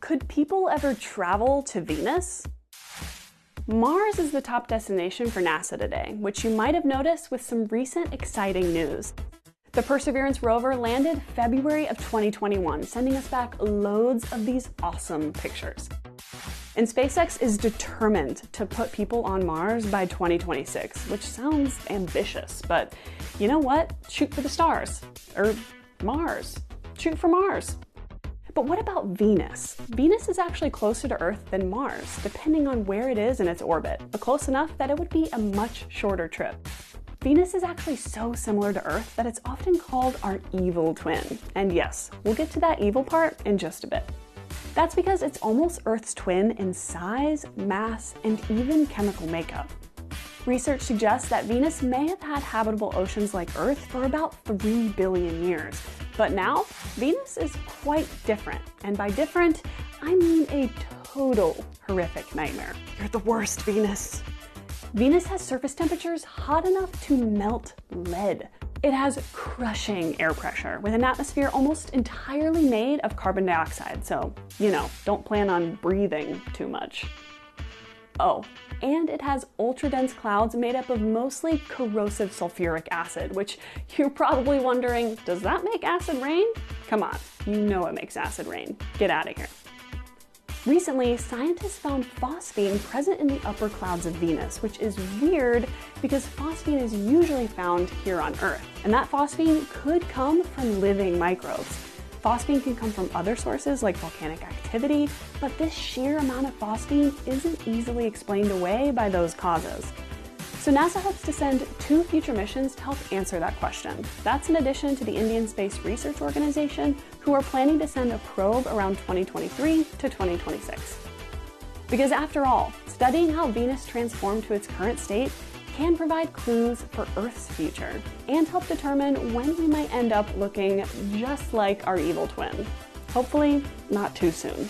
Could people ever travel to Venus? Mars is the top destination for NASA today, which you might have noticed with some recent exciting news. The Perseverance rover landed February of 2021, sending us back loads of these awesome pictures. And SpaceX is determined to put people on Mars by 2026, which sounds ambitious, but you know what? Shoot for the stars. Or Mars. Shoot for Mars. But what about Venus? Venus is actually closer to Earth than Mars, depending on where it is in its orbit, but close enough that it would be a much shorter trip. Venus is actually so similar to Earth that it's often called our evil twin. And yes, we'll get to that evil part in just a bit. That's because it's almost Earth's twin in size, mass, and even chemical makeup. Research suggests that Venus may have had habitable oceans like Earth for about 3 billion years. But now, Venus is quite different. And by different, I mean a total horrific nightmare. You're the worst, Venus. Venus has surface temperatures hot enough to melt lead. It has crushing air pressure with an atmosphere almost entirely made of carbon dioxide, so, don't plan on breathing too much. Oh, and it has ultra-dense clouds made up of mostly corrosive sulfuric acid, which you're probably wondering, does that make acid rain? Come on, you know it makes acid rain. Get out of here. Recently, scientists found phosphine present in the upper clouds of Venus, which is weird because phosphine is usually found here on Earth. And that phosphine could come from living microbes. Phosphine can come from other sources like volcanic activity, but this sheer amount of phosphine isn't easily explained away by those causes. So NASA hopes to send 2 future missions to help answer that question. That's in addition to the Indian Space Research Organization, who are planning to send a probe around 2023 to 2026. Because after all, studying how Venus transformed to its current state can provide clues for Earth's future and help determine when we might end up looking just like our evil twin. Hopefully, not too soon.